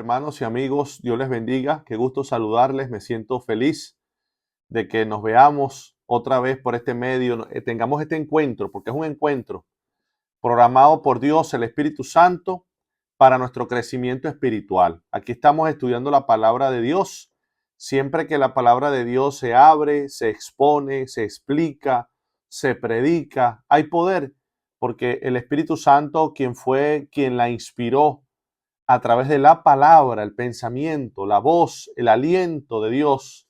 hermanos y amigos, Dios les bendiga. Qué gusto saludarles. Me siento feliz de que nos veamos otra vez por este medio, tengamos este encuentro, porque es un encuentro programado por Dios, el Espíritu Santo, para nuestro crecimiento espiritual. Aquí estamos estudiando la palabra de Dios. Siempre que la palabra de Dios se abre, se expone, se explica, se predica, hay poder, porque el Espíritu Santo, quien fue quien la inspiró a través de la palabra, el pensamiento, la voz, el aliento de Dios,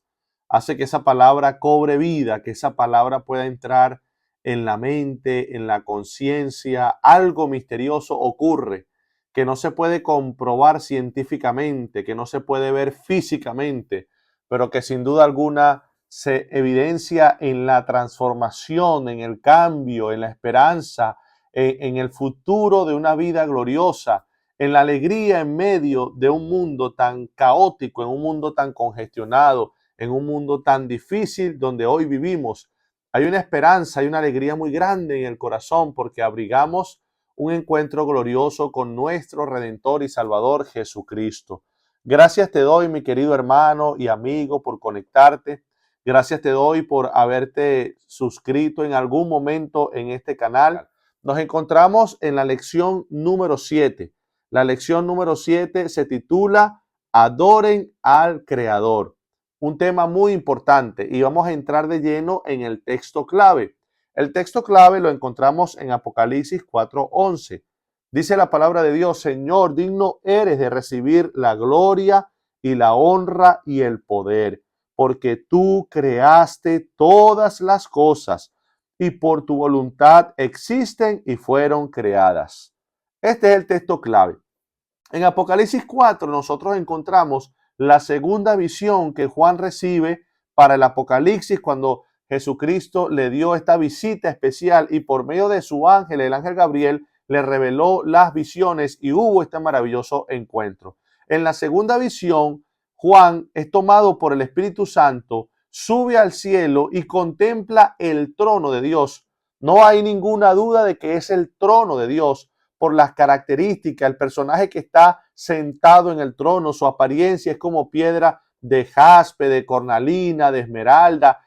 hace que esa palabra cobre vida, que esa palabra pueda entrar en la mente, en la conciencia. Algo misterioso ocurre que no se puede comprobar científicamente, que no se puede ver físicamente, pero que sin duda alguna se evidencia en la transformación, en el cambio, en la esperanza, en el futuro de una vida gloriosa, en la alegría en medio de un mundo tan caótico, en un mundo tan congestionado, en un mundo tan difícil donde hoy vivimos. Hay una esperanza, hay una alegría muy grande en el corazón porque abrigamos un encuentro glorioso con nuestro Redentor y Salvador Jesucristo. Gracias te doy, mi querido hermano y amigo, por conectarte. Gracias te doy por haberte suscrito en algún momento en este canal. Nos encontramos en la lección número 7. La lección número 7 se titula Adoren al Creador. Un tema muy importante y vamos a entrar de lleno en el texto clave. El texto clave lo encontramos en Apocalipsis 4:11. Dice la palabra de Dios: Señor, digno eres de recibir la gloria y la honra y el poder, porque tú creaste todas las cosas y por tu voluntad existen y fueron creadas. Este es el texto clave. En Apocalipsis 4 nosotros encontramos la segunda visión que Juan recibe para el Apocalipsis cuando Jesucristo le dio esta visita especial y por medio de su ángel, el ángel Gabriel, le reveló las visiones y hubo este maravilloso encuentro. En la segunda visión, Juan es tomado por el Espíritu Santo, sube al cielo y contempla el trono de Dios. No hay ninguna duda de que es el trono de Dios por las características. El personaje que está sentado en el trono, su apariencia es como piedra de jaspe, de cornalina, de esmeralda,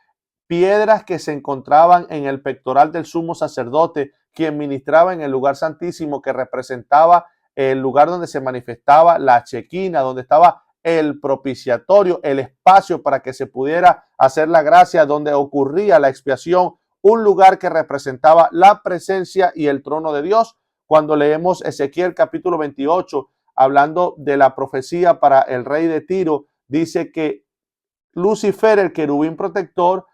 piedras que se encontraban en el pectoral del sumo sacerdote, quien ministraba en el lugar santísimo, que representaba el lugar donde se manifestaba la chequina, donde estaba el propiciatorio, el espacio para que se pudiera hacer la gracia, donde ocurría la expiación, un lugar que representaba la presencia y el trono de Dios. Cuando leemos Ezequiel capítulo 28, hablando de la profecía para el rey de Tiro, dice que Lucifer, el querubín protector,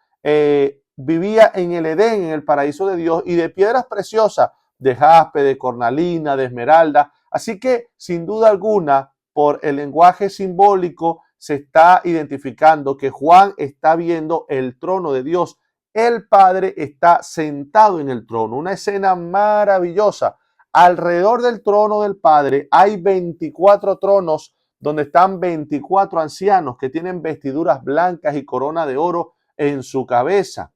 vivía en el Edén, en el paraíso de Dios, y de piedras preciosas, de jaspe, de cornalina, de esmeralda. Así que, sin duda alguna, por el lenguaje simbólico, se está identificando que Juan está viendo el trono de Dios. El Padre está sentado en el trono, una escena maravillosa. Alrededor del trono del Padre hay 24 tronos donde están 24 ancianos que tienen vestiduras blancas y corona de oro en su cabeza.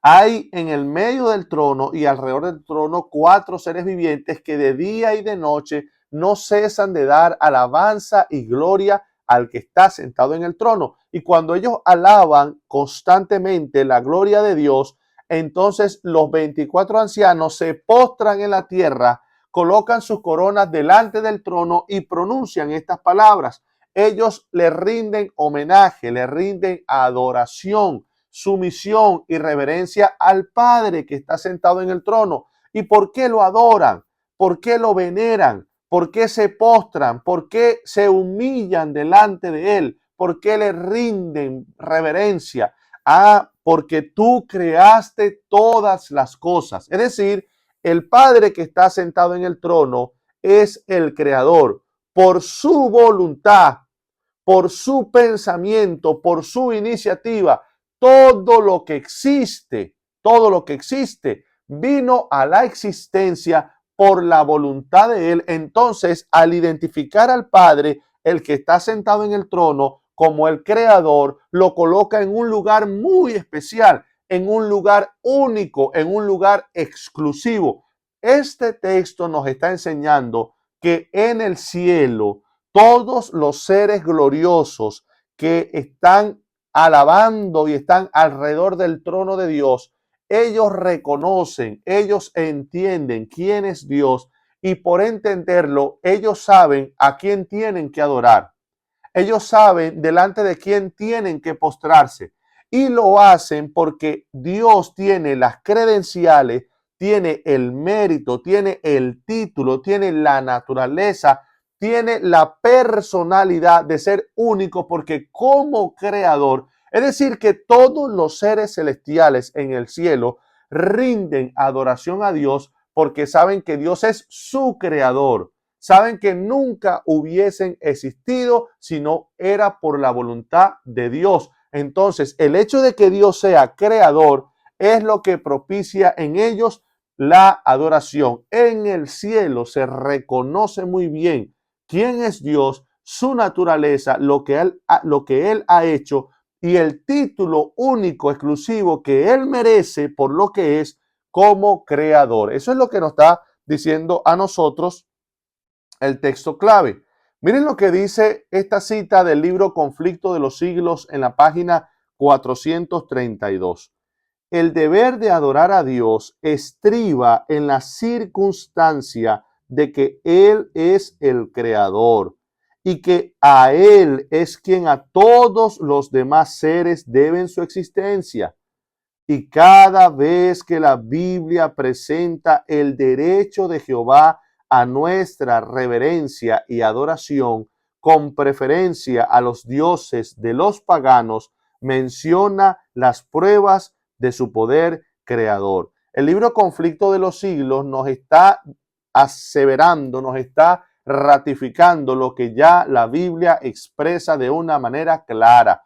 Hay en el medio del trono y alrededor del trono 4 seres vivientes que de día y de noche no cesan de dar alabanza y gloria al que está sentado en el trono. Y cuando ellos alaban constantemente la gloria de Dios, entonces los 24 ancianos se postran en la tierra, colocan sus coronas delante del trono y pronuncian estas palabras. Ellos le rinden homenaje, le rinden adoración, sumisión y reverencia al Padre que está sentado en el trono. ¿Y por qué lo adoran? ¿Por qué lo veneran? ¿Por qué se postran? ¿Por qué se humillan delante de Él? ¿Por qué le rinden reverencia? Ah, porque tú creaste todas las cosas. Es decir, el Padre que está sentado en el trono es el creador. Por su voluntad, por su pensamiento, por su iniciativa, todo lo que existe, vino a la existencia por la voluntad de Él. Entonces, al identificar al Padre, el que está sentado en el trono, como el creador, lo coloca en un lugar muy especial, en un lugar único, en un lugar exclusivo. Este texto nos está enseñando que en el cielo todos los seres gloriosos que están alabando y están alrededor del trono de Dios, ellos reconocen, ellos entienden quién es Dios y por entenderlo, ellos saben a quién tienen que adorar. Ellos saben delante de quién tienen que postrarse y lo hacen porque Dios tiene las credenciales, tiene el mérito, tiene el título, tiene la naturaleza, tiene la personalidad de ser único porque como creador, es decir, que todos los seres celestiales en el cielo rinden adoración a Dios porque saben que Dios es su creador. Saben que nunca hubiesen existido si no era por la voluntad de Dios. Entonces, el hecho de que Dios sea creador es lo que propicia en ellos la adoración. En el cielo se reconoce muy bien quién es Dios, su naturaleza, lo que él ha hecho y el título único, exclusivo que Él merece por lo que es como creador. Eso es lo que nos está diciendo a nosotros el texto clave. Miren lo que dice esta cita del libro Conflicto de los Siglos en la página 432. El deber de adorar a Dios estriba en la circunstancia de que Él es el creador y que a Él es quien a todos los demás seres deben su existencia. Y cada vez que la Biblia presenta el derecho de Jehová a nuestra reverencia y adoración, con preferencia a los dioses de los paganos, menciona las pruebas de su poder creador. El libro Conflicto de los Siglos nos está aseverando, nos está ratificando lo que ya la Biblia expresa de una manera clara.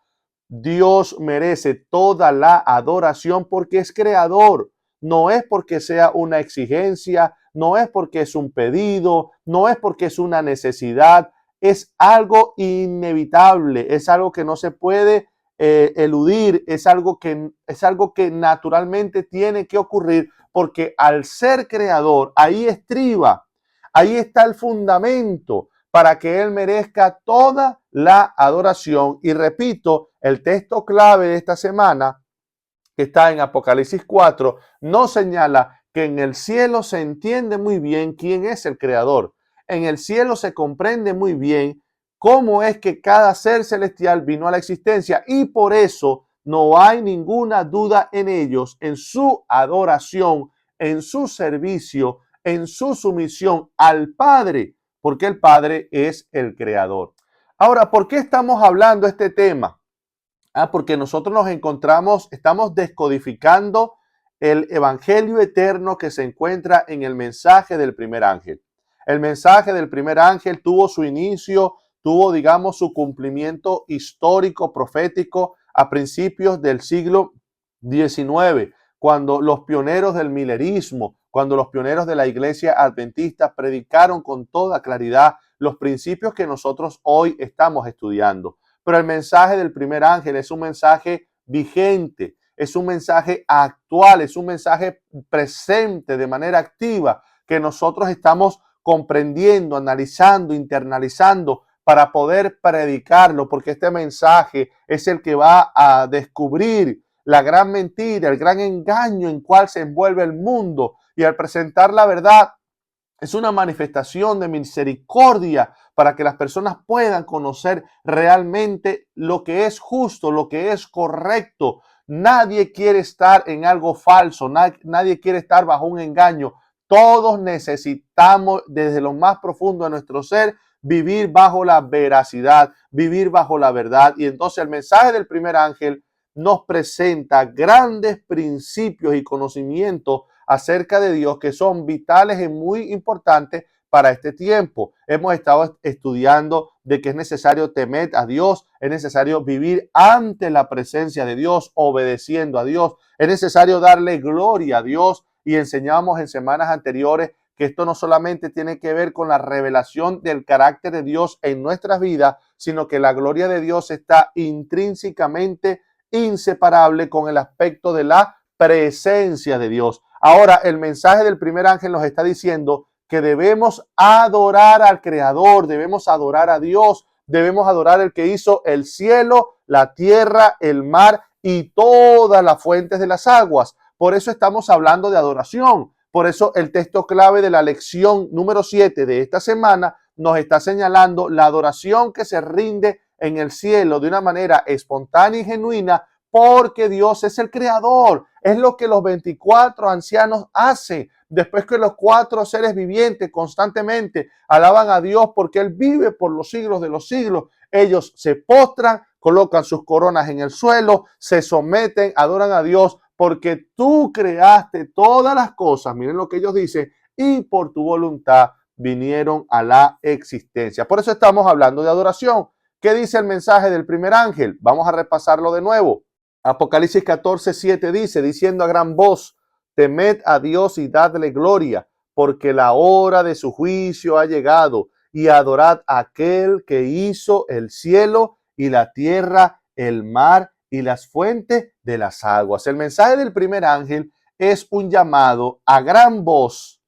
Dios merece toda la adoración porque es creador. No es porque sea una exigencia, no es porque es un pedido, no es porque es una necesidad. Es algo inevitable, es algo que no se puede eludir, es algo que naturalmente tiene que ocurrir porque al ser creador, ahí estriba, ahí está el fundamento para que Él merezca toda la adoración. Y repito, el texto clave de esta semana, que está en Apocalipsis 4, nos señala que en el cielo se entiende muy bien quién es el creador. En el cielo se comprende muy bien cómo es que cada ser celestial vino a la existencia y por eso no hay ninguna duda en ellos, en su adoración, en su servicio, en su sumisión al Padre, porque el Padre es el creador. Ahora, ¿por qué estamos hablando de este tema? Porque nosotros nos encontramos, estamos descodificando el evangelio eterno que se encuentra en el mensaje del primer ángel. El mensaje del primer ángel tuvo su inicio, tuvo, digamos, su cumplimiento histórico, profético, a principios del siglo XIX, cuando los pioneros del milerismo, cuando los pioneros de la iglesia adventista predicaron con toda claridad los principios que nosotros hoy estamos estudiando. Pero el mensaje del primer ángel es un mensaje vigente, es un mensaje actual, es un mensaje presente de manera activa que nosotros estamos comprendiendo, analizando, internalizando para poder predicarlo, porque este mensaje es el que va a descubrir la gran mentira, el gran engaño en cual se envuelve el mundo, y al presentar la verdad es una manifestación de misericordia para que las personas puedan conocer realmente lo que es justo, lo que es correcto. Nadie quiere estar en algo falso, nadie quiere estar bajo un engaño. Todos necesitamos desde lo más profundo de nuestro ser vivir bajo la veracidad, vivir bajo la verdad. Y entonces el mensaje del primer ángel nos presenta grandes principios y conocimientos acerca de Dios que son vitales y muy importantes para este tiempo. Hemos estado estudiando de que es necesario temer a Dios, es necesario vivir ante la presencia de Dios, obedeciendo a Dios, es necesario darle gloria a Dios, y enseñamos en semanas anteriores que esto no solamente tiene que ver con la revelación del carácter de Dios en nuestras vidas, sino que la gloria de Dios está intrínsecamente inseparable con el aspecto de la presencia de Dios. Ahora, el mensaje del primer ángel nos está diciendo que debemos adorar al Creador, debemos adorar a Dios, debemos adorar el que hizo el cielo, la tierra, el mar y todas las fuentes de las aguas. Por eso estamos hablando de adoración. Por eso el texto clave de la lección número 7 de esta semana nos está señalando la adoración que se rinde en el cielo de una manera espontánea y genuina, porque Dios es el creador. Es lo que los 24 ancianos hacen después que los 4 seres vivientes constantemente alaban a Dios porque Él vive por los siglos de los siglos. Ellos se postran, colocan sus coronas en el suelo, se someten, adoran a Dios porque tú creaste todas las cosas. Miren lo que ellos dicen, y por tu voluntad vinieron a la existencia. Por eso estamos hablando de adoración. ¿Qué dice el mensaje del primer ángel? Vamos a repasarlo de nuevo. Apocalipsis 14:7 dice, diciendo a gran voz, temed a Dios y dadle gloria, porque la hora de su juicio ha llegado, y adorad a aquel que hizo el cielo y la tierra, el mar y las fuentes de las aguas. El mensaje del primer ángel es un llamado a gran voz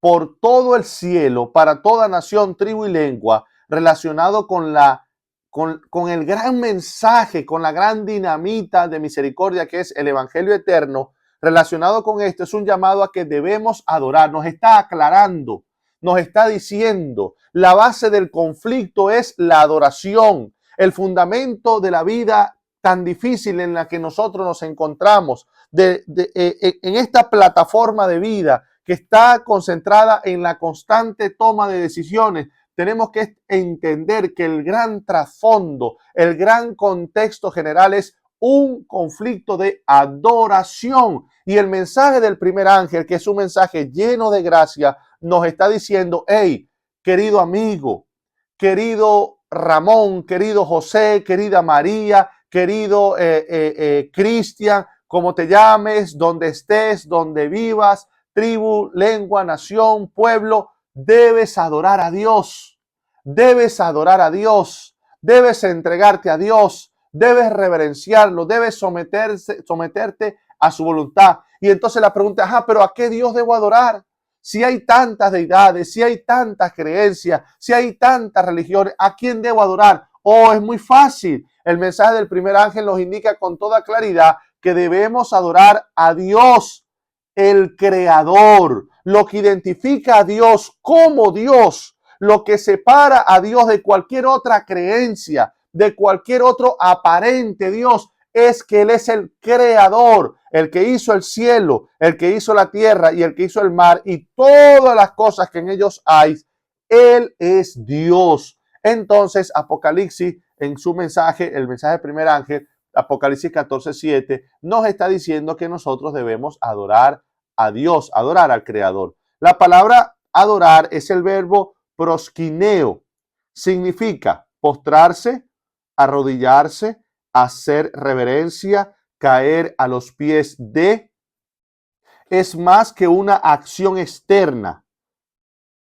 por todo el cielo, para toda nación, tribu y lengua, relacionado con el gran mensaje, con la gran dinamita de misericordia que es el Evangelio eterno. Relacionado con esto es un llamado a que debemos adorar. Nos está aclarando, nos está diciendo, la base del conflicto es la adoración, el fundamento de la vida tan difícil en la que nosotros nos encontramos, en esta plataforma de vida que está concentrada en la constante toma de decisiones. Tenemos que entender que el gran trasfondo, el gran contexto general es un conflicto de adoración. Y el mensaje del primer ángel, que es un mensaje lleno de gracia, nos está diciendo, hey, querido amigo, querido Ramón, querido José, querida María, querido Cristian, como te llames, donde estés, donde vivas, tribu, lengua, nación, pueblo, debes adorar a Dios, debes adorar a Dios, debes entregarte a Dios, debes reverenciarlo, debes someterte a su voluntad. Y entonces la pregunta, pero ¿a qué Dios debo adorar? Si hay tantas deidades, si hay tantas creencias, si hay tantas religiones, ¿a quién debo adorar? Es muy fácil. El mensaje del primer ángel nos indica con toda claridad que debemos adorar a Dios, el creador, lo que identifica a Dios como Dios, lo que separa a Dios de cualquier otra creencia, de cualquier otro aparente Dios, es que Él es el creador, el que hizo el cielo, el que hizo la tierra y el que hizo el mar y todas las cosas que en ellos hay. Él es Dios. Entonces, Apocalipsis, en su mensaje, el mensaje del primer ángel, Apocalipsis 14:7, nos está diciendo que nosotros debemos adorar a Dios, adorar al Creador. La palabra adorar es el verbo proskineo. Significa postrarse, arrodillarse, hacer reverencia, caer a los pies de. Es más que una acción externa.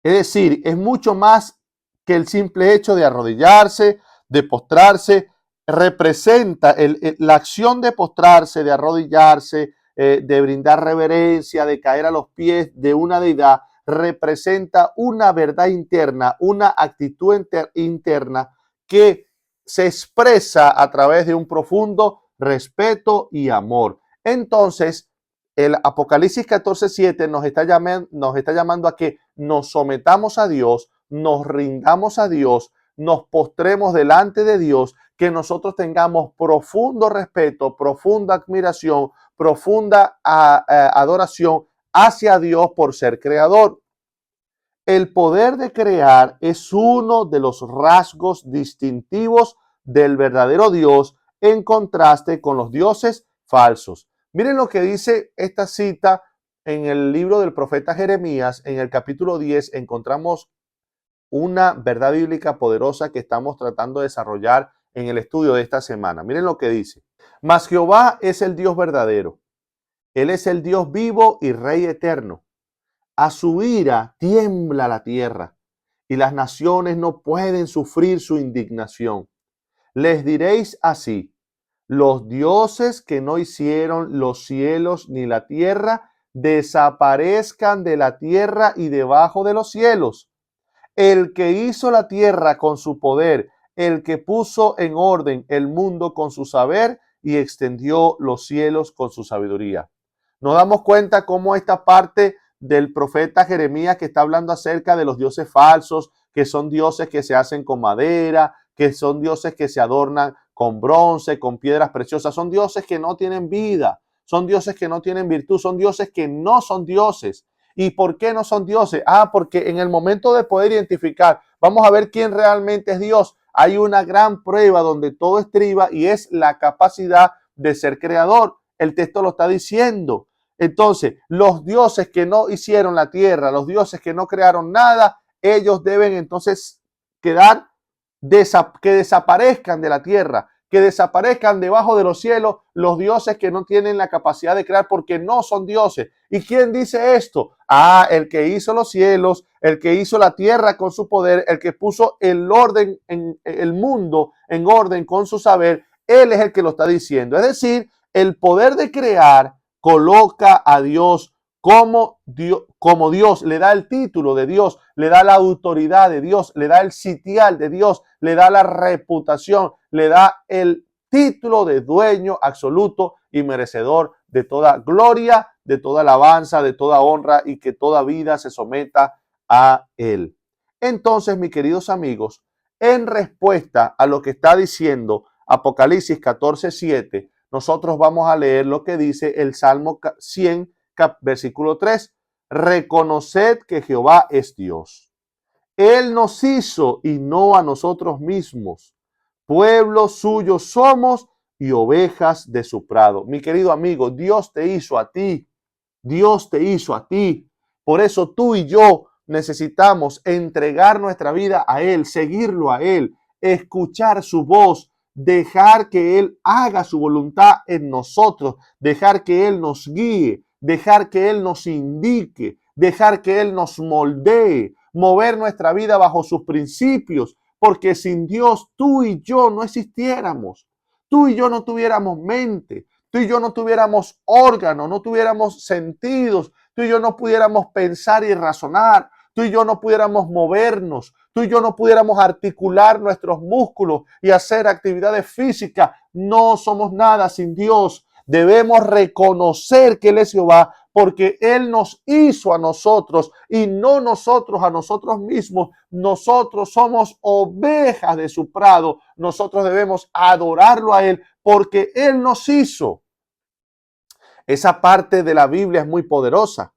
Es decir, es mucho más que el simple hecho de arrodillarse, de postrarse. Representa la acción de postrarse, de arrodillarse, de brindar reverencia, de caer a los pies de una deidad, representa una verdad interna, una actitud interna que se expresa a través de un profundo respeto y amor. Entonces, el Apocalipsis 14:7 nos está llamando a que nos sometamos a Dios, nos rindamos a Dios, nos postremos delante de Dios, que nosotros tengamos profundo respeto, profunda admiración, profunda adoración hacia Dios por ser creador. El poder de crear es uno de los rasgos distintivos del verdadero Dios en contraste con los dioses falsos. Miren lo que dice esta cita en el libro del profeta Jeremías. En el capítulo 10 encontramos una verdad bíblica poderosa que estamos tratando de desarrollar en el estudio de esta semana. Miren lo que dice. Mas Jehová es el Dios verdadero. Él es el Dios vivo y Rey eterno. A su ira tiembla la tierra y las naciones no pueden sufrir su indignación. Les diréis así: los dioses que no hicieron los cielos ni la tierra, desaparezcan de la tierra y debajo de los cielos. El que hizo la tierra con su poder, el que puso en orden el mundo con su saber y extendió los cielos con su sabiduría. Nos damos cuenta cómo esta parte del profeta Jeremías, que está hablando acerca de los dioses falsos, que son dioses que se hacen con madera, que son dioses que se adornan con bronce, con piedras preciosas, son dioses que no tienen vida, son dioses que no tienen virtud, son dioses que no son dioses. ¿Y por qué no son dioses? Porque en el momento de poder identificar, vamos a ver quién realmente es Dios, hay una gran prueba donde todo estriba y es la capacidad de ser creador. El texto lo está diciendo. Entonces, los dioses que no hicieron la tierra, los dioses que no crearon nada, ellos deben entonces quedar, que desaparezcan de la tierra, que desaparezcan debajo de los cielos los dioses que no tienen la capacidad de crear porque no son dioses. ¿Y quién dice esto? El que hizo los cielos, el que hizo la tierra con su poder, el que puso el orden en el mundo en orden con su saber, él es el que lo está diciendo. Es decir, el poder de crear coloca a Dios como Dios, le da el título de Dios, le da la autoridad de Dios, le da el sitial de Dios, le da la reputación, le da el título de dueño absoluto y merecedor de toda gloria, de toda alabanza, de toda honra y que toda vida se someta a él. Entonces, mis queridos amigos, en respuesta a lo que está diciendo Apocalipsis 14:7, nosotros vamos a leer lo que dice el Salmo 100, versículo 3. Reconoced que Jehová es Dios. Él nos hizo y no a nosotros mismos. Pueblo suyo somos y ovejas de su prado. Mi querido amigo, Dios te hizo a ti. Dios te hizo a ti. Por eso tú y yo necesitamos entregar nuestra vida a Él, seguirlo a Él, escuchar su voz, dejar que Él haga su voluntad en nosotros, dejar que Él nos guíe, dejar que Él nos indique, dejar que Él nos moldee, mover nuestra vida bajo sus principios, porque sin Dios tú y yo no existiéramos, tú y yo no tuviéramos mente, tú y yo no tuviéramos órganos, no tuviéramos sentidos, tú y yo no pudiéramos pensar y razonar, tú y yo no pudiéramos movernos, tú y yo no pudiéramos articular nuestros músculos y hacer actividades físicas. No somos nada sin Dios. Debemos reconocer que Él es Jehová porque Él nos hizo a nosotros y no nosotros a nosotros mismos. Nosotros somos ovejas de su prado. Nosotros debemos adorarlo a Él porque Él nos hizo. Esa parte de la Biblia es muy poderosa.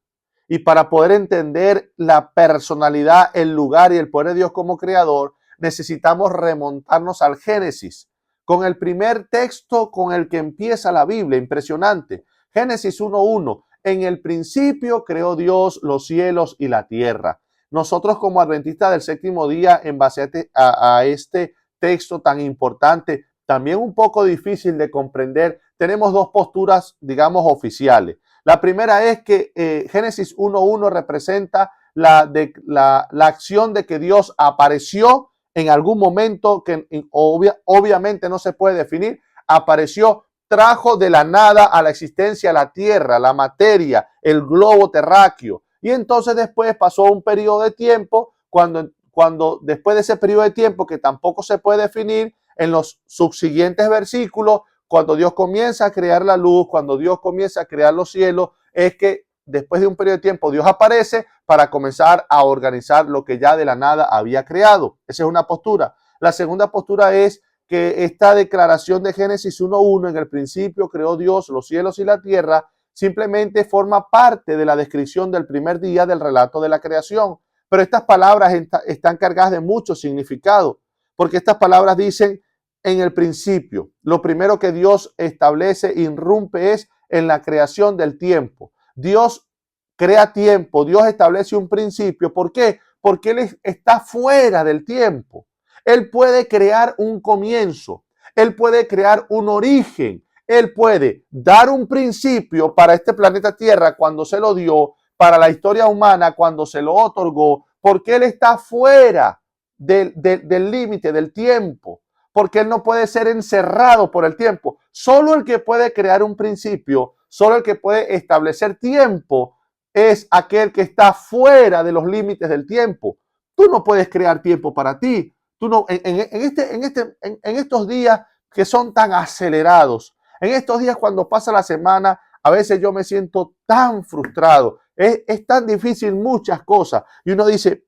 Y para poder entender la personalidad, el lugar y el poder de Dios como creador, necesitamos remontarnos al Génesis, con el primer texto con el que empieza la Biblia. Impresionante. Génesis 1:1. En el principio creó Dios los cielos y la tierra. Nosotros como adventistas del séptimo día, en base a este texto tan importante, también un poco difícil de comprender, tenemos dos posturas, digamos, oficiales. La primera es que Génesis 1:1 representa la acción de que Dios apareció en algún momento que obviamente no se puede definir, apareció, trajo de la nada a la existencia la tierra, la materia, el globo terráqueo. Y entonces después pasó un periodo de tiempo, cuando después de ese periodo de tiempo que tampoco se puede definir, en los subsiguientes versículos, cuando Dios comienza a crear la luz, cuando Dios comienza a crear los cielos, es que después de un periodo de tiempo Dios aparece para comenzar a organizar lo que ya de la nada había creado. Esa es una postura. La segunda postura es que esta declaración de Génesis 1:1, en el principio creó Dios los cielos y la tierra, simplemente forma parte de la descripción del primer día del relato de la creación. Pero estas palabras están cargadas de mucho significado, porque estas palabras dicen en el principio. Lo primero que Dios establece, irrumpe, es en la creación del tiempo. Dios crea tiempo, Dios establece un principio. ¿Por qué? Porque Él está fuera del tiempo. Él puede crear un comienzo, Él puede crear un origen, Él puede dar un principio para este planeta Tierra cuando se lo dio, para la historia humana cuando se lo otorgó, porque Él está fuera del límite del tiempo, porque Él no puede ser encerrado por el tiempo. Solo el que puede crear un principio, Solo el que puede establecer tiempo es aquel que está fuera de los límites del tiempo. Tú no puedes crear tiempo para ti. Tú no, en estos días que son tan acelerados, en estos días cuando pasa la semana, a veces yo me siento tan frustrado. Es tan difícil muchas cosas. Y uno dice,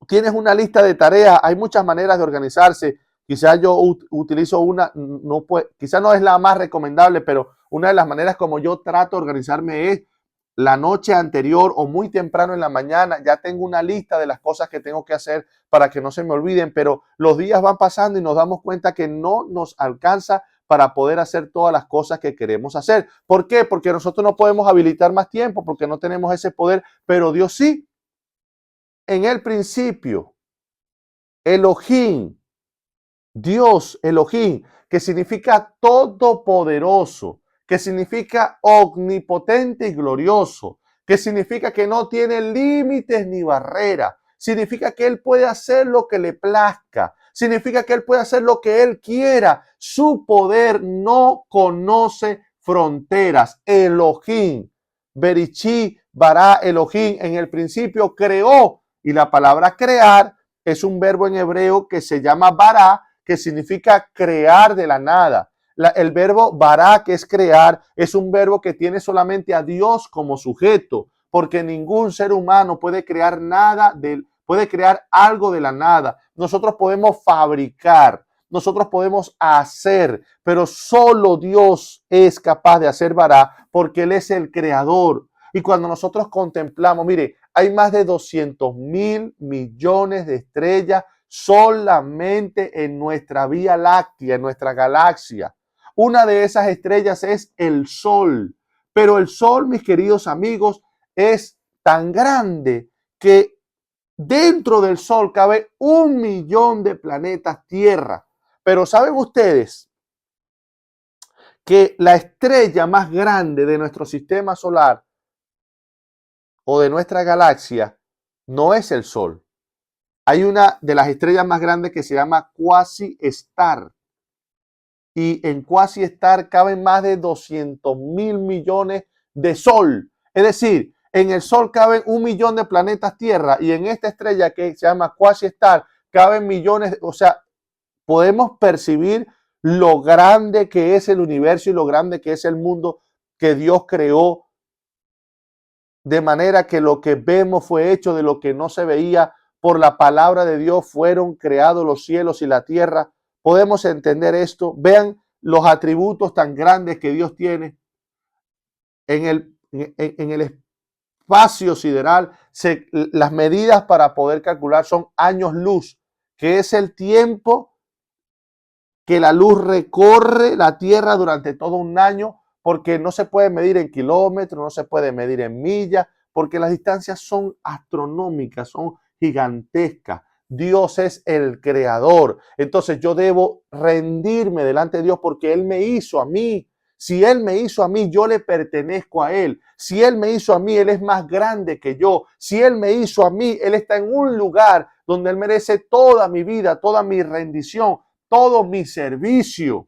tienes una lista de tareas, hay muchas maneras de organizarse. Quizás yo utilizo una, no puede, quizás no es la más recomendable, pero una de las maneras como yo trato de organizarme es la noche anterior o muy temprano en la mañana. Ya tengo una lista de las cosas que tengo que hacer para que no se me olviden, pero los días van pasando y nos damos cuenta que no nos alcanza para poder hacer todas las cosas que queremos hacer. ¿Por qué? Porque nosotros no podemos habilitar más tiempo, porque no tenemos ese poder, pero Dios sí. En el principio, Elohim, Dios, Elohim, que significa todopoderoso, que significa omnipotente y glorioso, que significa que no tiene límites ni barreras, significa que Él puede hacer lo que le plazca, significa que Él puede hacer lo que Él quiera. Su poder no conoce fronteras. Elohim, Berichí, Bará, Elohim, en el principio creó, y la palabra crear es un verbo en hebreo que se llama bará, que significa crear de la nada. El verbo bará, que es crear, es un verbo que tiene solamente a Dios como sujeto, porque ningún ser humano puede crear nada, puede crear algo de la nada. Nosotros podemos fabricar, nosotros podemos hacer, pero solo Dios es capaz de hacer bará, porque Él es el creador. Y cuando nosotros contemplamos, mire, hay más de 200.000 millones de estrellas solamente en nuestra Vía Láctea, en nuestra galaxia. Una de esas estrellas es el Sol. Pero el Sol, mis queridos amigos, es tan grande que dentro del Sol cabe 1.000.000 de planetas Tierra. Pero ¿saben ustedes que la estrella más grande de nuestro sistema solar o de nuestra galaxia no es el Sol? Hay una de las estrellas más grandes que se llama Quasi-Star. Y en Quasi-Star caben más de 200.000 millones de Sol. Es decir, en el Sol caben 1.000.000 de planetas Tierra y en esta estrella que se llama Quasi-Star caben millones. O sea, podemos percibir lo grande que es el universo y lo grande que es el mundo que Dios creó, de manera que lo que vemos fue hecho de lo que no se veía. Por la palabra de Dios fueron creados los cielos y la tierra. Podemos entender esto. Vean los atributos tan grandes que Dios tiene en el espacio sideral. Las medidas para poder calcular son años luz, que es el tiempo que la luz recorre la tierra durante todo un año, porque no se puede medir en kilómetros, no se puede medir en millas, porque las distancias son astronómicas, son gigantescas. Dios es el creador. Entonces yo debo rendirme delante de Dios porque Él me hizo a mí. Si Él me hizo a mí, yo le pertenezco a Él. Si Él me hizo a mí, Él es más grande que yo. Si Él me hizo a mí, Él está en un lugar donde Él merece toda mi vida, toda mi rendición, todo mi servicio.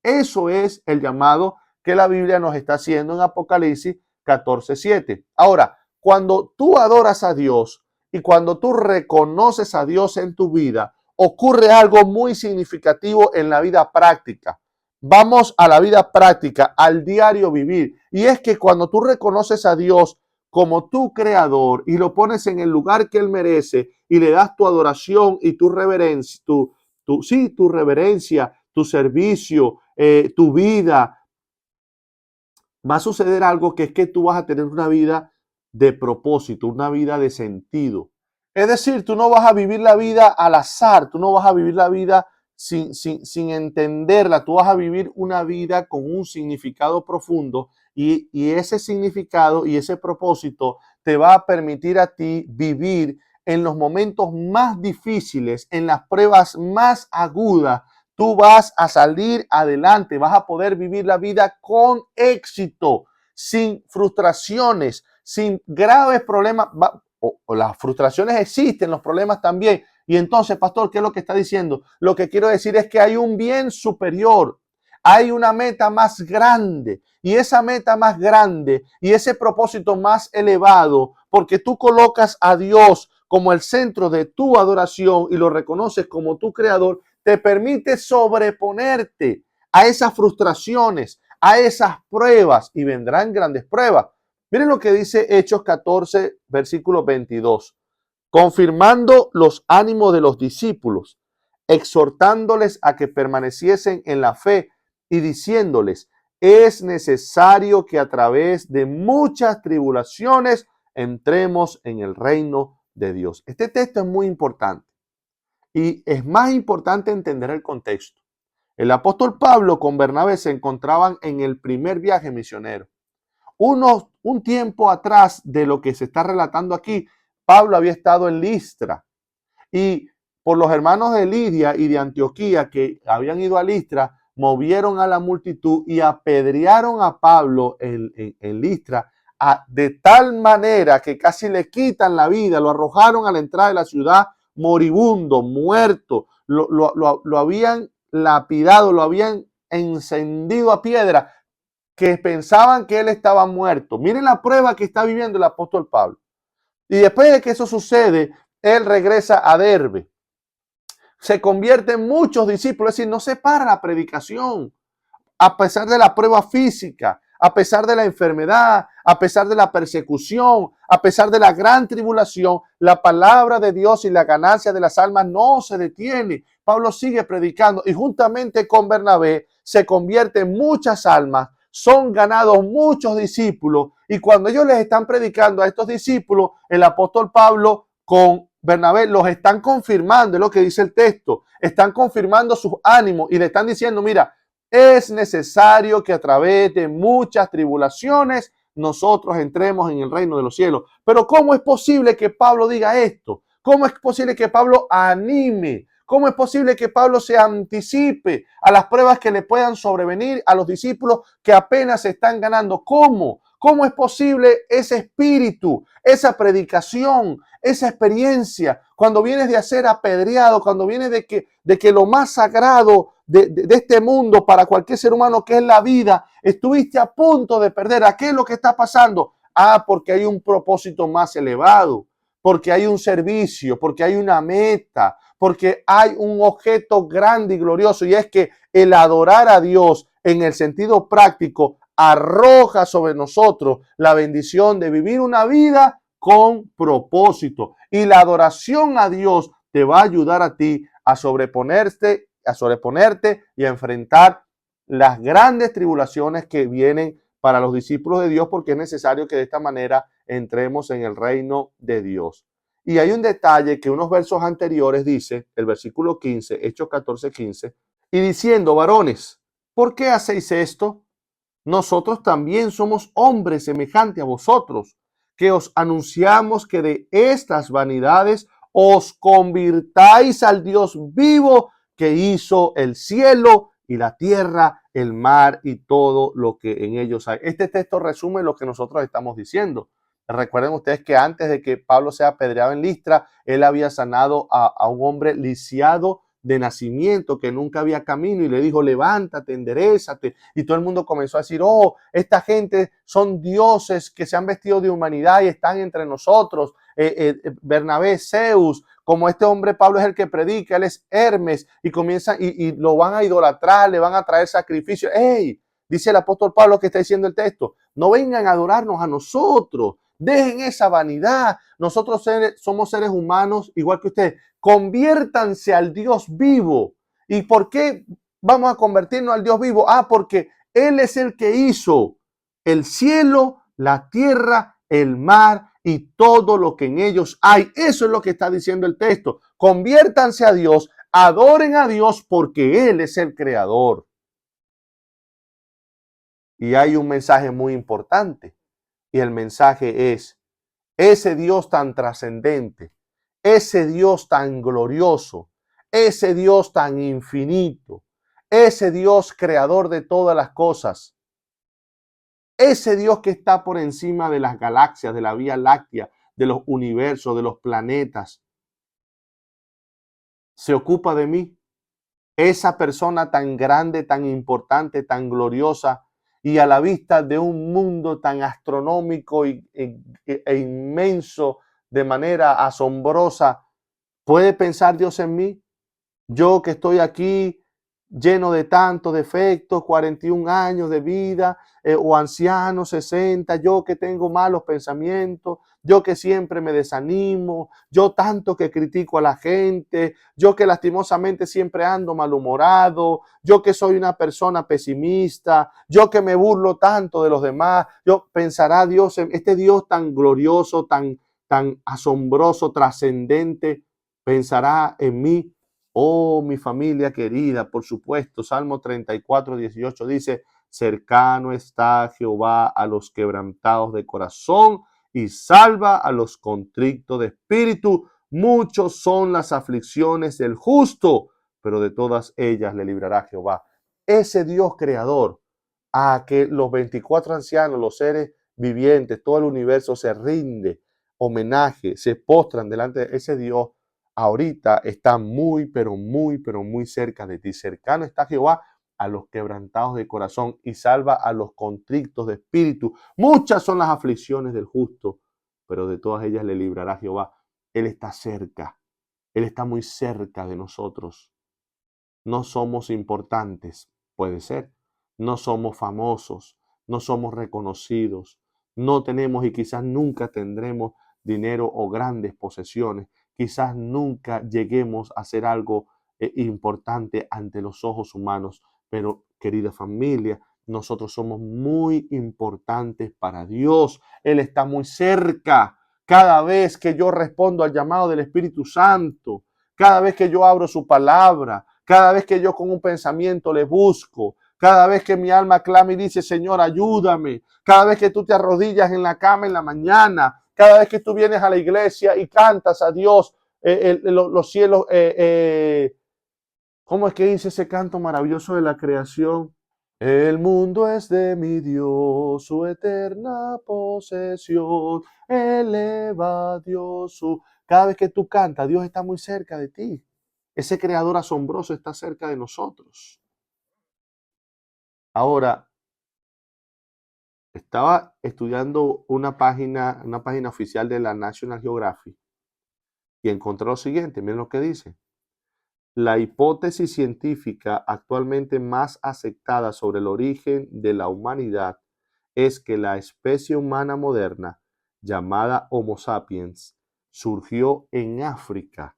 Eso es el llamado que la Biblia nos está haciendo en Apocalipsis 14:7. Ahora, cuando tú adoras a Dios y cuando tú reconoces a Dios en tu vida, ocurre algo muy significativo en la vida práctica. Vamos a la vida práctica, al diario vivir. Y es que cuando tú reconoces a Dios como tu creador y lo pones en el lugar que Él merece y le das tu adoración y tu reverencia, tu reverencia, tu servicio, tu vida, va a suceder algo, que es que tú vas a tener una vida de propósito, una vida de sentido. Es decir, tú no vas a vivir la vida al azar, tú no vas a vivir la vida sin entenderla, tú vas a vivir una vida con un significado profundo y ese significado y ese propósito te va a permitir a ti vivir en los momentos más difíciles, en las pruebas más agudas. Tú vas a salir adelante, vas a poder vivir la vida con éxito, sin frustraciones, sin graves problemas. O las frustraciones existen, los problemas también. Y entonces, pastor, ¿qué es lo que está diciendo? Lo que quiero decir es que hay un bien superior. Hay una meta más grande, y esa meta más grande y ese propósito más elevado, porque tú colocas a Dios como el centro de tu adoración y lo reconoces como tu creador, te permite sobreponerte a esas frustraciones, a esas pruebas, y vendrán grandes pruebas. Miren lo que dice Hechos 14, versículo 22. Confirmando los ánimos de los discípulos, exhortándoles a que permaneciesen en la fe y diciéndoles, es necesario que a través de muchas tribulaciones entremos en el reino de Dios. Este texto es muy importante y es más importante entender el contexto. El apóstol Pablo con Bernabé se encontraban en el primer viaje misionero. Un tiempo atrás de lo que se está relatando aquí, Pablo había estado en Listra y por los hermanos de Lidia y de Antioquía que habían ido a Listra, movieron a la multitud y apedrearon a Pablo en Listra de tal manera que casi le quitan la vida, lo arrojaron a la entrada de la ciudad moribundo, muerto, lo habían lapidado, lo habían encendido a piedra, que pensaban que él estaba muerto. Miren la prueba que está viviendo el apóstol Pablo. Y después de que eso sucede, él regresa a Derbe. Se convierte en muchos discípulos, es decir, no se para la predicación, a pesar de la prueba física, a pesar de la enfermedad, a pesar de la persecución, a pesar de la gran tribulación, la palabra de Dios y la ganancia de las almas no se detiene. Pablo sigue predicando y juntamente con Bernabé se convierten muchas almas, son ganados muchos discípulos, y cuando ellos les están predicando a estos discípulos, el apóstol Pablo con Bernabé los están confirmando, es lo que dice el texto, están confirmando sus ánimos y le están diciendo, mira, es necesario que a través de muchas tribulaciones nosotros entremos en el reino de los cielos. Pero ¿cómo es posible que Pablo diga esto? ¿Cómo es posible que Pablo anime? ¿Cómo es posible que Pablo se anticipe a las pruebas que le puedan sobrevenir a los discípulos que apenas se están ganando? ¿Cómo? ¿Cómo es posible ese espíritu, esa predicación, esa experiencia, cuando vienes de ser apedreado, cuando vienes de que lo más sagrado de este mundo para cualquier ser humano, que es la vida, estuviste a punto de perder? ¿A qué es lo que está pasando? Ah, porque hay un propósito más elevado, porque hay un servicio, porque hay una meta, porque hay un objeto grande y glorioso, y es que el adorar a Dios en el sentido práctico arroja sobre nosotros la bendición de vivir una vida con propósito. Y la adoración a Dios te va a ayudar a ti a sobreponerte y a enfrentar las grandes tribulaciones que vienen para los discípulos de Dios, porque es necesario que de esta manera entremos en el reino de Dios. Y hay un detalle que unos versos anteriores dice, el versículo 15, Hechos 14, 15, y diciendo, varones, ¿por qué hacéis esto? Nosotros también somos hombres semejantes a vosotros, que os anunciamos que de estas vanidades os convirtáis al Dios vivo que hizo el cielo y la tierra, el mar y todo lo que en ellos hay. Este texto resume lo que nosotros estamos diciendo. Recuerden ustedes que antes de que Pablo sea apedreado en Listra, él había sanado a un hombre lisiado de nacimiento, que nunca había camino, y le dijo, levántate, enderézate, y todo el mundo comenzó a decir, oh, esta gente son dioses que se han vestido de humanidad y están entre nosotros. Bernabé, Zeus, como este hombre Pablo es el que predica, él es Hermes, y comienza y lo van a idolatrar, le van a traer sacrificios. ¡Ey! Dice el apóstol Pablo, que está diciendo el texto, no vengan a adorarnos a nosotros, dejen esa vanidad, nosotros somos seres humanos igual que ustedes, conviértanse al Dios vivo. ¿Y por qué vamos a convertirnos al Dios vivo? Ah, porque Él es el que hizo el cielo, la tierra, el mar y todo lo que en ellos hay. Eso es lo que está diciendo el texto. Conviértanse a Dios, adoren a Dios, porque Él es el creador. Y hay un mensaje muy importante, y el mensaje es, ese Dios tan trascendente, ese Dios tan glorioso, ese Dios tan infinito, ese Dios creador de todas las cosas, ese Dios que está por encima de las galaxias, de la Vía Láctea, de los universos, de los planetas, se ocupa de mí, esa persona tan grande, tan importante, tan gloriosa, y a la vista de un mundo tan astronómico e inmenso, de manera asombrosa, ¿puede pensar Dios en mí? Yo que estoy aquí lleno de tantos defectos, 41 años de vida, o anciano, 60, yo que tengo malos pensamientos, yo que siempre me desanimo, yo tanto que critico a la gente, yo que lastimosamente siempre ando malhumorado, yo que soy una persona pesimista, yo que me burlo tanto de los demás, yo pensará Dios en este Dios tan glorioso, tan asombroso, trascendente, pensará en mí. Oh, mi familia querida, por supuesto, Salmo 34, 18 dice, cercano está Jehová a los quebrantados de corazón y salva a los contritos de espíritu. Muchos son las aflicciones del justo, pero de todas ellas le librará Jehová. Ese Dios creador, a que los 24 ancianos, los seres vivientes, todo el universo se rinde homenaje, se postran delante de ese Dios, ahorita está muy, pero muy cerca de ti. Cercano está Jehová a los quebrantados de corazón y salva a los contritos de espíritu. Muchas son las aflicciones del justo, pero de todas ellas le librará Jehová. Él está cerca, Él está muy cerca de nosotros. No somos importantes, puede ser. No somos famosos, no somos reconocidos, no tenemos y quizás nunca tendremos dinero o grandes posesiones. Quizás nunca lleguemos a hacer algo importante ante los ojos humanos, pero querida familia, nosotros somos muy importantes para Dios. Él está muy cerca. Cada vez que yo respondo al llamado del Espíritu Santo, cada vez que yo abro su palabra, cada vez que yo con un pensamiento le busco, cada vez que mi alma clama y dice, Señor, ayúdame, cada vez que tú te arrodillas en la cama en la mañana, cada vez que tú vienes a la iglesia y cantas a Dios, los cielos, ¿cómo es que dice ese canto maravilloso de la creación? El mundo es de mi Dios, su eterna posesión. Eleva a Dios su... Cada vez que tú cantas, Dios está muy cerca de ti. Ese creador asombroso está cerca de nosotros. Ahora, estaba estudiando una página oficial de la National Geographic y encontré lo siguiente, miren lo que dice. La hipótesis científica actualmente más aceptada sobre el origen de la humanidad es que la especie humana moderna, llamada Homo sapiens, surgió en África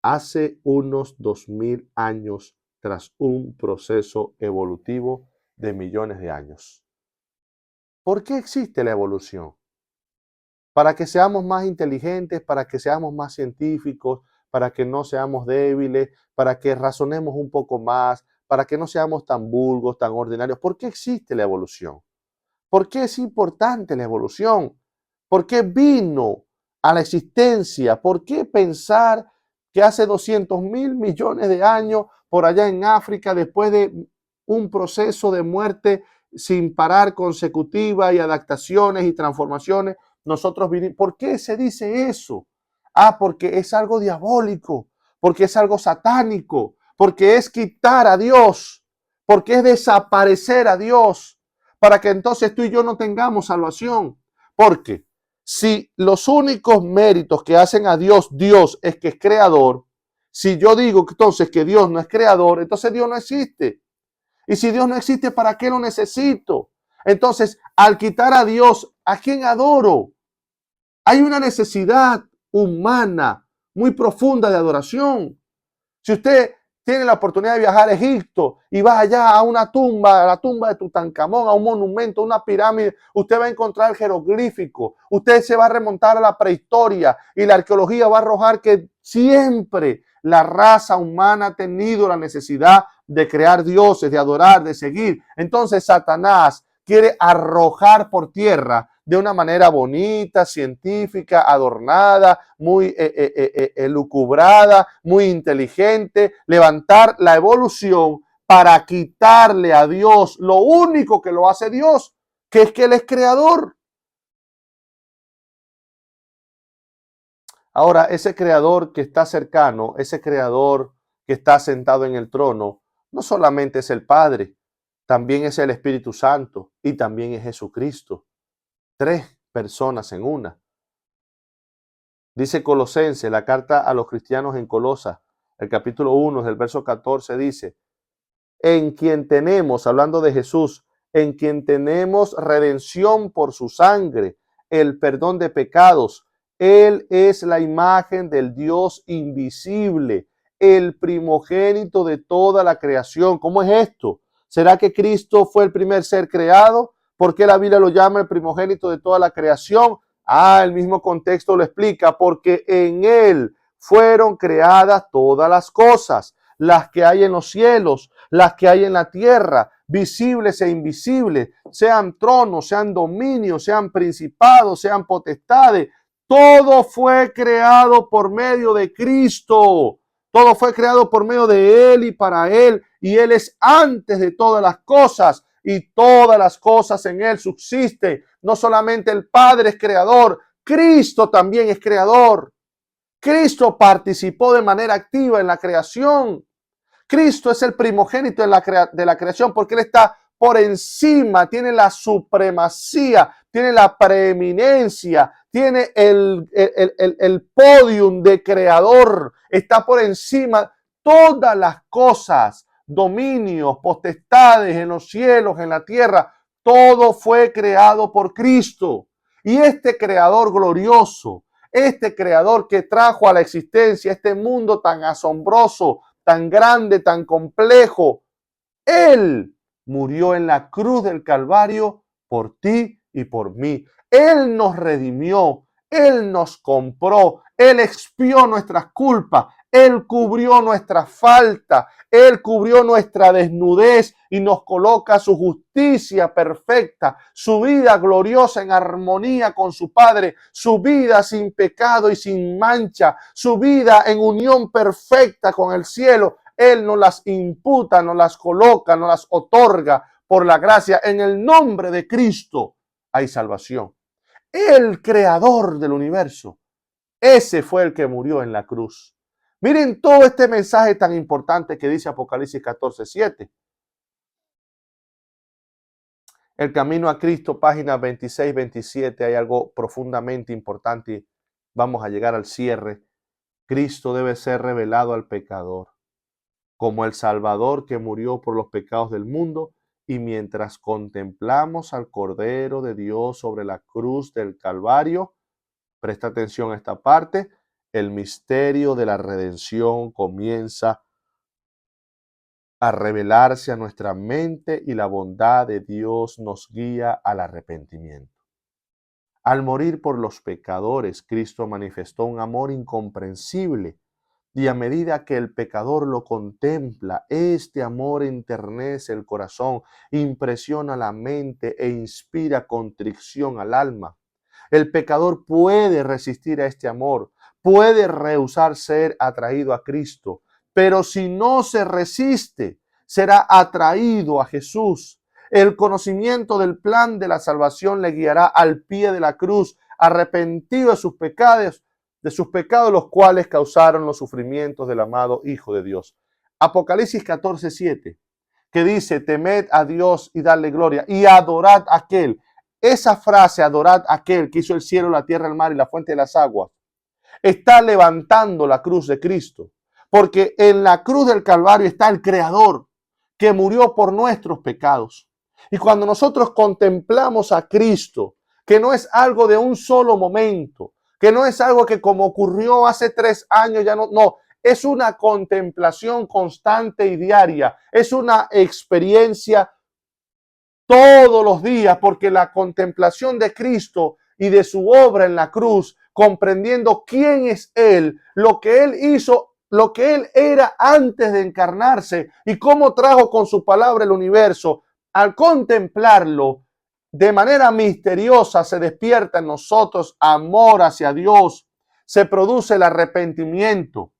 hace unos 2000 años tras un proceso evolutivo de millones de años. ¿Por qué existe la evolución? Para que seamos más inteligentes, para que seamos más científicos, para que no seamos débiles, para que razonemos un poco más, para que no seamos tan vulgos, tan ordinarios. ¿Por qué existe la evolución? ¿Por qué es importante la evolución? ¿Por qué vino a la existencia? ¿Por qué pensar que hace 200.000 millones de años por allá en África, después de un proceso de muerte sin parar consecutiva y adaptaciones y transformaciones, nosotros vinimos? ¿Por qué se dice eso? Ah, porque es algo diabólico, porque es algo satánico, porque es quitar a Dios, porque es desaparecer a Dios, para que entonces tú y yo no tengamos salvación. Porque si los únicos méritos que hacen a Dios, Dios es que es creador, si yo digo entonces que Dios no es creador, entonces Dios no existe. Y si Dios no existe, ¿para qué lo necesito? Entonces, al quitar a Dios, ¿a quién adoro? Hay una necesidad humana muy profunda de adoración. Si usted tiene la oportunidad de viajar a Egipto y va allá a una tumba, a la tumba de Tutankamón, a un monumento, a una pirámide, usted va a encontrar jeroglíficos, usted se va a remontar a la prehistoria y la arqueología va a arrojar que siempre la raza humana ha tenido la necesidad de crear dioses, de adorar, de seguir. Entonces Satanás quiere arrojar por tierra de una manera bonita, científica, adornada, muy elucubrada, muy inteligente, levantar la evolución para quitarle a Dios lo único que lo hace Dios, que es que Él es creador. Ahora, ese creador que está cercano, ese creador que está sentado en el trono no solamente es el Padre, también es el Espíritu Santo y también es Jesucristo. Tres personas en una. Dice Colosenses, la carta a los cristianos en Colosa, el capítulo 1, del verso 14, dice: en quien tenemos, hablando de Jesús, en quien tenemos redención por su sangre, el perdón de pecados. Él es la imagen del Dios invisible, el primogénito de toda la creación. ¿Cómo es esto? ¿Será que Cristo fue el primer ser creado? ¿Por qué la Biblia lo llama el primogénito de toda la creación? El mismo contexto lo explica, porque en Él fueron creadas todas las cosas, las que hay en los cielos, las que hay en la tierra, visibles e invisibles, sean tronos, sean dominios, sean principados, sean potestades. Todo fue creado por medio de Cristo. Todo fue creado por medio de Él y para Él. Y Él es antes de todas las cosas. Y todas las cosas en Él subsisten. No solamente el Padre es creador, Cristo también es creador. Cristo participó de manera activa en la creación. Cristo es el primogénito de la creación porque Él está por encima, tiene la supremacía, tiene la preeminencia, tiene el podium de creador, está por encima todas las cosas, dominios, potestades en los cielos, en la tierra, todo fue creado por Cristo. Y este creador glorioso, este creador que trajo a la existencia este mundo tan asombroso, tan grande, tan complejo, Él murió en la cruz del Calvario por ti y por mí. Él nos redimió, Él nos compró, Él expió nuestras culpas, Él cubrió nuestra falta, Él cubrió nuestra desnudez y nos coloca su justicia perfecta, su vida gloriosa en armonía con su Padre, su vida sin pecado y sin mancha, su vida en unión perfecta con el cielo. Él nos las imputa, nos las coloca, nos las otorga por la gracia. En el nombre de Cristo hay salvación. El creador del universo, ese fue el que murió en la cruz. Miren todo este mensaje tan importante que dice Apocalipsis 14:7. El camino a Cristo, página 26-27, hay algo profundamente importante. Vamos a llegar al cierre. Cristo debe ser revelado al pecador como el Salvador que murió por los pecados del mundo, y mientras contemplamos al Cordero de Dios sobre la cruz del Calvario, presta atención a esta parte, el misterio de la redención comienza a revelarse a nuestra mente y la bondad de Dios nos guía al arrepentimiento. Al morir por los pecadores, Cristo manifestó un amor incomprensible. Y a medida que el pecador lo contempla, este amor enternece el corazón, impresiona la mente e inspira contrición al alma. El pecador puede resistir a este amor, puede rehusar ser atraído a Cristo, pero si no se resiste, será atraído a Jesús. El conocimiento del plan de la salvación le guiará al pie de la cruz, arrepentido de sus pecados, los cuales causaron los sufrimientos del amado Hijo de Dios. Apocalipsis 14:7, que dice: temed a Dios y darle gloria y adorad a aquel. Esa frase, adorad a aquel que hizo el cielo, la tierra, el mar y la fuente de las aguas, está levantando la cruz de Cristo. Porque en la cruz del Calvario está el Creador que murió por nuestros pecados. Y cuando nosotros contemplamos a Cristo, que no es algo de un solo momento, que no es algo que como ocurrió hace 3 años, ya no, es una contemplación constante y diaria, es una experiencia todos los días, porque la contemplación de Cristo y de su obra en la cruz, comprendiendo quién es Él, lo que Él hizo, lo que Él era antes de encarnarse y cómo trajo con su palabra el universo, al contemplarlo de manera misteriosa se despierta en nosotros amor hacia Dios, se produce el arrepentimiento.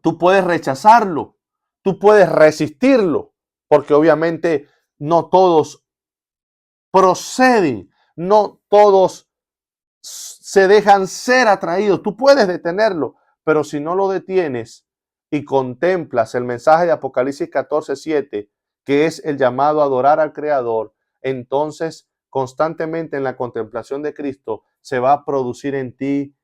Tú puedes rechazarlo, tú puedes resistirlo, porque obviamente no todos proceden, no todos se dejan ser atraídos. Tú puedes detenerlo, pero si no lo detienes, y contemplas el mensaje de Apocalipsis 14:7, que es el llamado a adorar al Creador, entonces constantemente en la contemplación de Cristo se va a producir en ti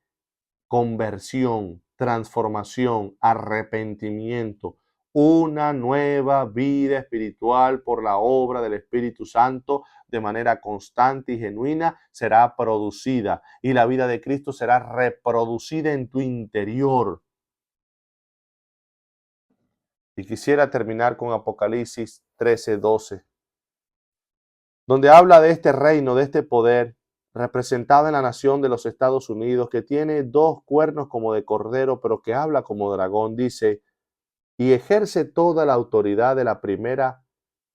conversión, transformación, arrepentimiento, una nueva vida espiritual por la obra del Espíritu Santo de manera constante y genuina será producida y la vida de Cristo será reproducida en tu interior. Y quisiera terminar con Apocalipsis 13:12, donde habla de este reino, de este poder representado en la nación de los Estados Unidos, que tiene dos cuernos como de cordero, pero que habla como dragón. Dice, y ejerce toda la autoridad de la primera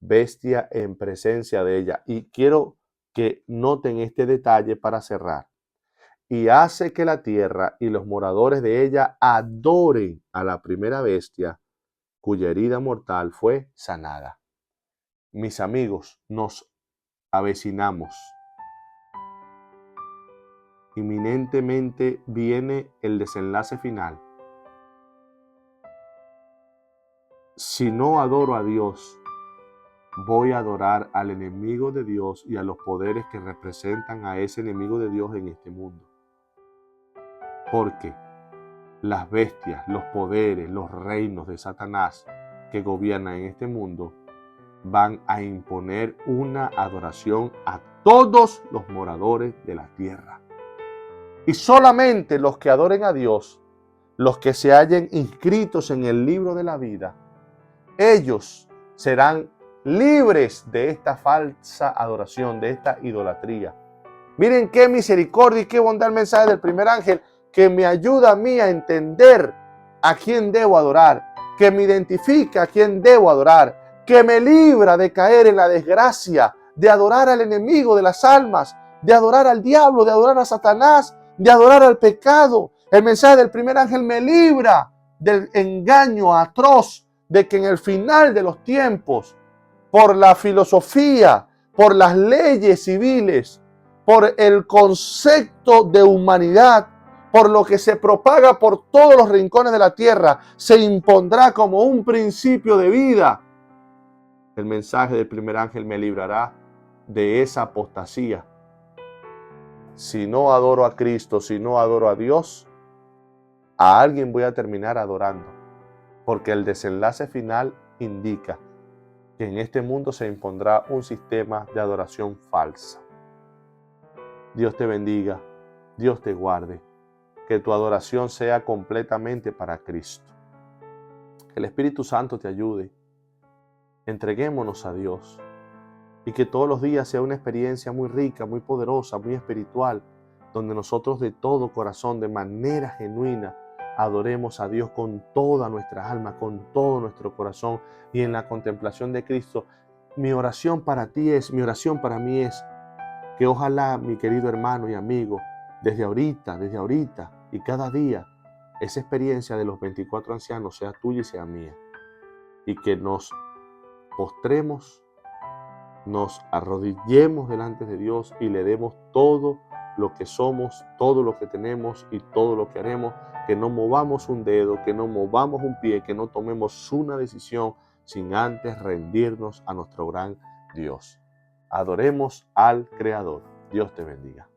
bestia en presencia de ella. Y quiero que noten este detalle para cerrar. Y hace que la tierra y los moradores de ella adoren a la primera bestia, cuya herida mortal fue sanada. Mis amigos, nos avecinamos. Inminentemente viene el desenlace final. Si no adoro a Dios, voy a adorar al enemigo de Dios y a los poderes que representan a ese enemigo de Dios en este mundo. Porque las bestias, los poderes, los reinos de Satanás que gobiernan en este mundo van a imponer una adoración a todos los moradores de la tierra. Y solamente los que adoren a Dios, los que se hallen inscritos en el libro de la vida, ellos serán libres de esta falsa adoración, de esta idolatría. Miren qué misericordia y qué bondad el mensaje del primer ángel, que me ayuda a mí a entender a quién debo adorar, que me identifica a quién debo adorar, que me libra de caer en la desgracia, de adorar al enemigo de las almas, de adorar al diablo, de adorar a Satanás, de adorar al pecado. El mensaje del primer ángel me libra del engaño atroz de que en el final de los tiempos, por la filosofía, por las leyes civiles, por el concepto de humanidad, por lo que se propaga por todos los rincones de la tierra, se impondrá como un principio de vida. El mensaje del primer ángel me librará de esa apostasía. Si no adoro a Cristo, si no adoro a Dios, a alguien voy a terminar adorando, porque el desenlace final indica que en este mundo se impondrá un sistema de adoración falsa. Dios te bendiga, Dios te guarde, que tu adoración sea completamente para Cristo. Que el Espíritu Santo te ayude. Entreguémonos a Dios y que todos los días sea una experiencia muy rica, muy poderosa, muy espiritual, donde nosotros de todo corazón, de manera genuina, adoremos a Dios con toda nuestra alma, con todo nuestro corazón y en la contemplación de Cristo. Mi oración para ti es, mi oración para mí es que ojalá, mi querido hermano y amigo, desde ahorita y cada día, esa experiencia de los 24 ancianos sea tuya y sea mía. Y que nos postremos, nos arrodillemos delante de Dios y le demos todo lo que somos, todo lo que tenemos y todo lo que haremos, que no movamos un dedo, que no movamos un pie, que no tomemos una decisión sin antes rendirnos a nuestro gran Dios. Adoremos al Creador. Dios te bendiga.